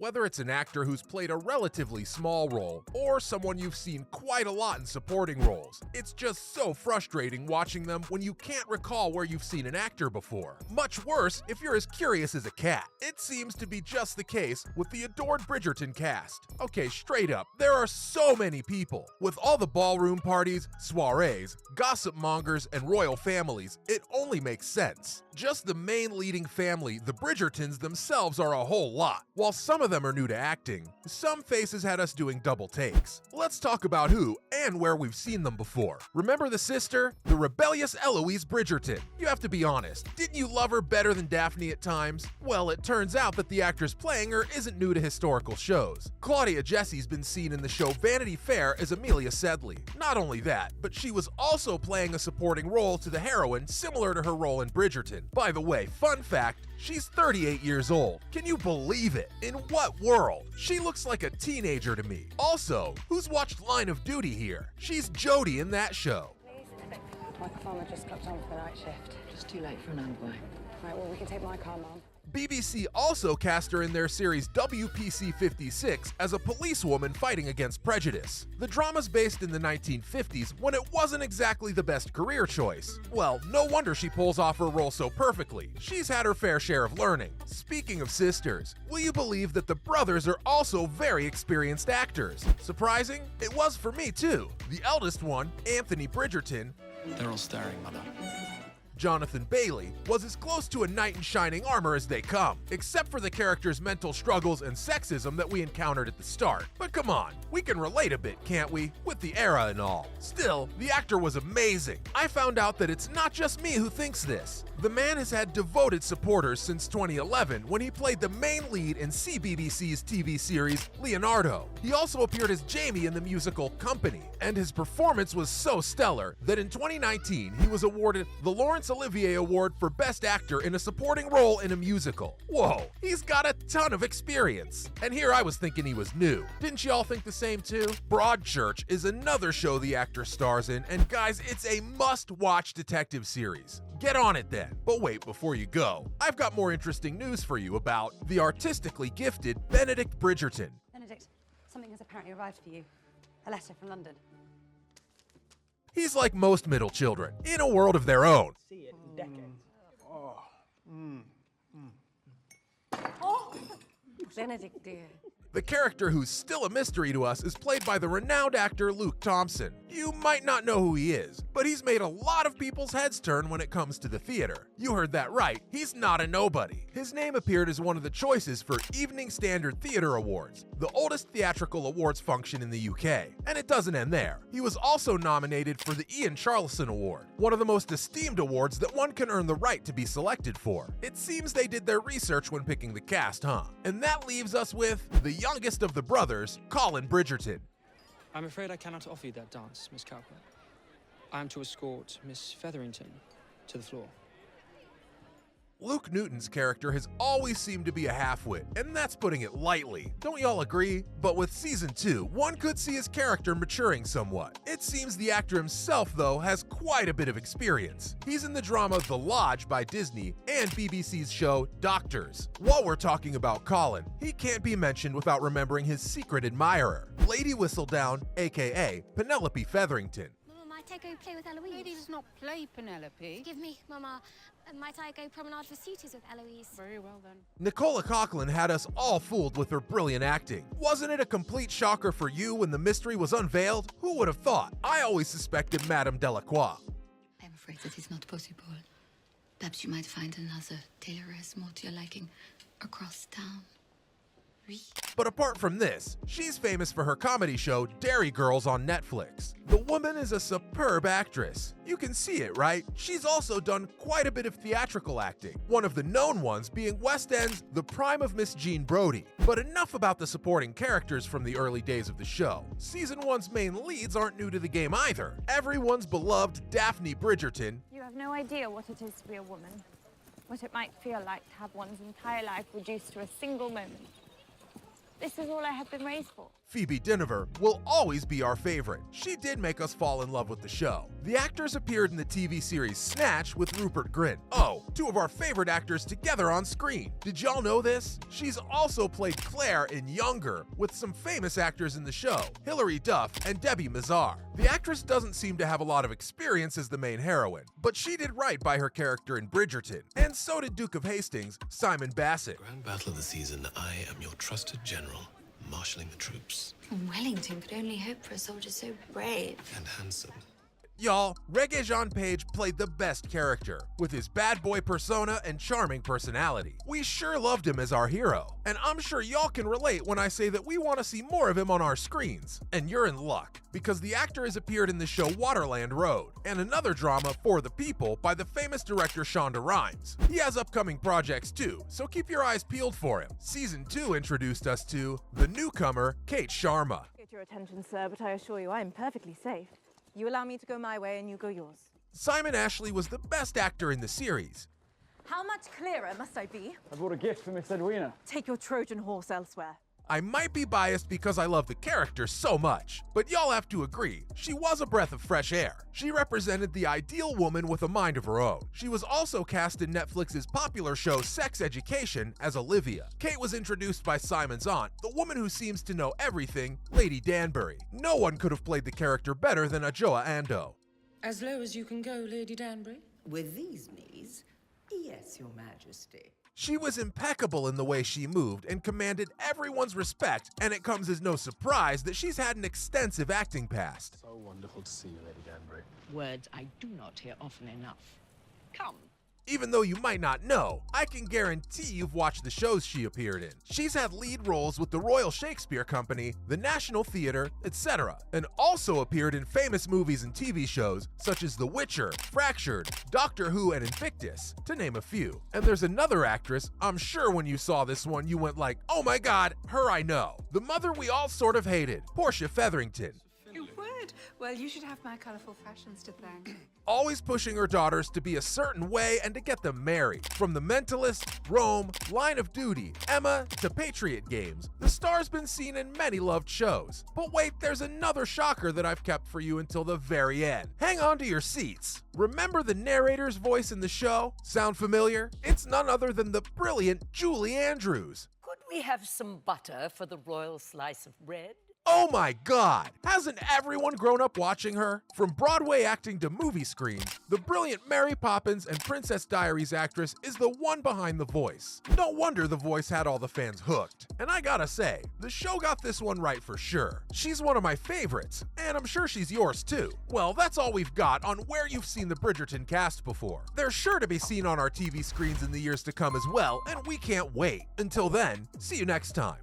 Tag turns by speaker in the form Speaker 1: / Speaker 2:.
Speaker 1: Whether it's an actor who's played a relatively small role, or someone you've seen quite a lot in supporting roles, it's just so frustrating watching them when you can't recall where you've seen an actor before. Much worse if you're as curious as a cat. It seems to be just the case with the adored Bridgerton cast. Okay, straight up, there are so many people. With all the ballroom parties, soirees, gossip mongers, and royal families, it only makes sense. Just the main leading family, the Bridgertons themselves, are a whole lot. While some of them are new to acting, some faces had us doing double takes. Let's talk about who and where we've seen them before. Remember the sister? The rebellious Eloise Bridgerton. You have to be honest, didn't you love her better than Daphne at times? Well, it turns out that the actress playing her isn't new to historical shows. Claudia Jesse's been seen in the show Vanity Fair as Amelia Sedley. Not only that, but she was also playing a supporting role to the heroine similar to her role in Bridgerton. By the way, fun fact, she's 38 years old. Can you believe it? In what world? She looks like a teenager to me. Also, who's watched Line of Duty here? She's Jodie in that show.
Speaker 2: My farmer just clocked on for the night shift.
Speaker 3: Just too late for an envoy.
Speaker 2: Right, well, we can take my car, Mom.
Speaker 1: BBC also cast her in their series WPC 56 as a policewoman fighting against prejudice. The drama's based in the 1950s when it wasn't exactly the best career choice. Well, no wonder she pulls off her role so perfectly. She's had her fair share of learning. Speaking of sisters, will you believe that the brothers are also very experienced actors? Surprising? It was for me too. The eldest one, Anthony Bridgerton,
Speaker 4: they're all staring, Mother.
Speaker 1: Jonathan Bailey, was as close to a knight in shining armor as they come, except for the character's mental struggles and sexism that we encountered at the start. But come on, we can relate a bit, can't we? With the era and all. Still, the actor was amazing. I found out that it's not just me who thinks this. The man has had devoted supporters since 2011 when he played the main lead in CBBC's TV series Leonardo. He also appeared as Jamie in the musical Company, and his performance was so stellar that in 2019 he was awarded the Laurence Olivier Award for Best Actor in a Supporting Role in a Musical. Whoa, he's got a ton of experience. And here I was thinking he was new. Didn't you all think the same too? Broadchurch is another show the actor stars in, and guys, it's a must-watch detective series. Get on it then. But wait, before you go, I've got more interesting news for you about the artistically gifted Benedict Bridgerton.
Speaker 2: Benedict, something has apparently arrived for you. A letter from London.
Speaker 1: He's like most middle children, in a world of their own.
Speaker 5: See it in decades.
Speaker 2: Oh, Benedict, dear.
Speaker 1: The character, who's still a mystery to us, is played by the renowned actor Luke Thompson. You might not know who he is, but he's made a lot of people's heads turn when it comes to the theater. You heard that right, he's not a nobody. His name appeared as one of the choices for Evening Standard Theatre Awards, the oldest theatrical awards function in the UK. And it doesn't end there. He was also nominated for the Ian Charleson Award, one of the most esteemed awards that one can earn the right to be selected for. It seems they did their research when picking the cast, huh? And that leaves us with the youngest of the brothers, Colin Bridgerton.
Speaker 6: I'm afraid I cannot offer you that dance, Miss Cowper. I am to escort Miss Featherington to the floor.
Speaker 1: Luke Newton's character has always seemed to be a half-wit, and that's putting it lightly. Don't y'all agree? But with Season 2, one could see his character maturing somewhat. It seems the actor himself, though, has quite a bit of experience. He's in the drama The Lodge by Disney and BBC's show Doctors. While we're talking about Colin, he can't be mentioned without remembering his secret admirer, Lady Whistledown, aka Penelope Featherington.
Speaker 7: Might I go play with Eloise?
Speaker 8: Lady does not play Penelope.
Speaker 7: Forgive me, Mama. Might I go promenade for suitors with Eloise?
Speaker 8: Very well, then.
Speaker 1: Nicola Coughlan had us all fooled with her brilliant acting. Wasn't it a complete shocker for you when the mystery was unveiled? Who would have thought? I always suspected Madame Delacroix.
Speaker 3: I'm afraid that is not possible. Perhaps you might find another tailoress more to your liking across town. Oui.
Speaker 1: But apart from this, she's famous for her comedy show Dairy Girls on Netflix. The woman is a superb actress. You can see it, right? She's also done quite a bit of theatrical acting, one of the known ones being West End's The Prime of Miss Jean Brodie. But enough about the supporting characters from the early days of the show. Season 1's main leads aren't new to the game either. Everyone's beloved Daphne Bridgerton.
Speaker 9: You have no idea what it is to be a woman, what it might feel like to have one's entire life reduced to a single moment. This is all I have been raised for.
Speaker 1: Phoebe Dynevor will always be our favorite. She did make us fall in love with the show. The actors appeared in the TV series Snatch with Rupert Grint. Oh, two of our favorite actors together on screen. Did y'all know this? She's also played Claire in Younger with some famous actors in the show, Hilary Duff and Debbie Mazar. The actress doesn't seem to have a lot of experience as the main heroine, but she did right by her character in Bridgerton, and so did Duke of Hastings, Simon Bassett.
Speaker 4: Grand battle of the season, I am your trusted general, marshalling the troops.
Speaker 3: Wellington could only hope for a soldier so brave.
Speaker 4: And handsome.
Speaker 1: Y'all, Regé-Jean Page played the best character, with his bad boy persona and charming personality. We sure loved him as our hero, and I'm sure y'all can relate when I say that we want to see more of him on our screens. And you're in luck, because the actor has appeared in the show Waterland Road, and another drama, For the People, by the famous director Shonda Rhimes. He has upcoming projects too, so keep your eyes peeled for him. Season 2 introduced us to the newcomer, Kate Sharma.
Speaker 9: Get your attention, sir, but I assure you I am perfectly safe. You allow me to go my way and you go yours.
Speaker 1: Simon Ashley was the best actor in the series.
Speaker 9: How much clearer must I be?
Speaker 5: I brought a gift for Miss Edwina.
Speaker 9: Take your Trojan horse elsewhere.
Speaker 1: I might be biased because I love the character so much, but y'all have to agree, she was a breath of fresh air. She represented the ideal woman with a mind of her own. She was also cast in Netflix's popular show Sex Education as Olivia. Kate was introduced by Simon's aunt, the woman who seems to know everything, Lady Danbury. No one could have played the character better than Adjoa Andoh.
Speaker 10: As low as you can go, Lady Danbury?
Speaker 11: With these knees? Yes, Your Majesty.
Speaker 1: She was impeccable in the way she moved and commanded everyone's respect, and it comes as no surprise that she's had an extensive acting past.
Speaker 5: So wonderful to see you, Lady Danbury.
Speaker 10: Words I do not hear often enough. Come.
Speaker 1: Even though you might not know, I can guarantee you've watched the shows she appeared in. She's had lead roles with the Royal Shakespeare Company, the National Theatre, etc., and also appeared in famous movies and TV shows such as The Witcher, Fractured, Doctor Who, and Invictus, to name a few. And there's another actress, I'm sure when you saw this one you went like, oh my god, her I know. The mother we all sort of hated, Portia Featherington.
Speaker 8: You would? Well, you should have my colourful fashions to thank.
Speaker 1: Always pushing her daughters to be a certain way and to get them married. From The Mentalist, Rome, Line of Duty, Emma, to Patriot Games, the star's been seen in many loved shows. But wait, there's another shocker that I've kept for you until the very end. Hang on to your seats. Remember the narrator's voice in the show? Sound familiar? It's none other than the brilliant Julie Andrews.
Speaker 11: Could we have some butter for the royal slice of bread?
Speaker 1: Oh my god! Hasn't everyone grown up watching her? From Broadway acting to movie screens, the brilliant Mary Poppins and Princess Diaries actress is the one behind the voice. No wonder the voice had all the fans hooked. And I gotta say, the show got this one right for sure. She's one of my favorites, and I'm sure she's yours too. Well, that's all we've got on where you've seen the Bridgerton cast before. They're sure to be seen on our TV screens in the years to come as well, and we can't wait. Until then, see you next time.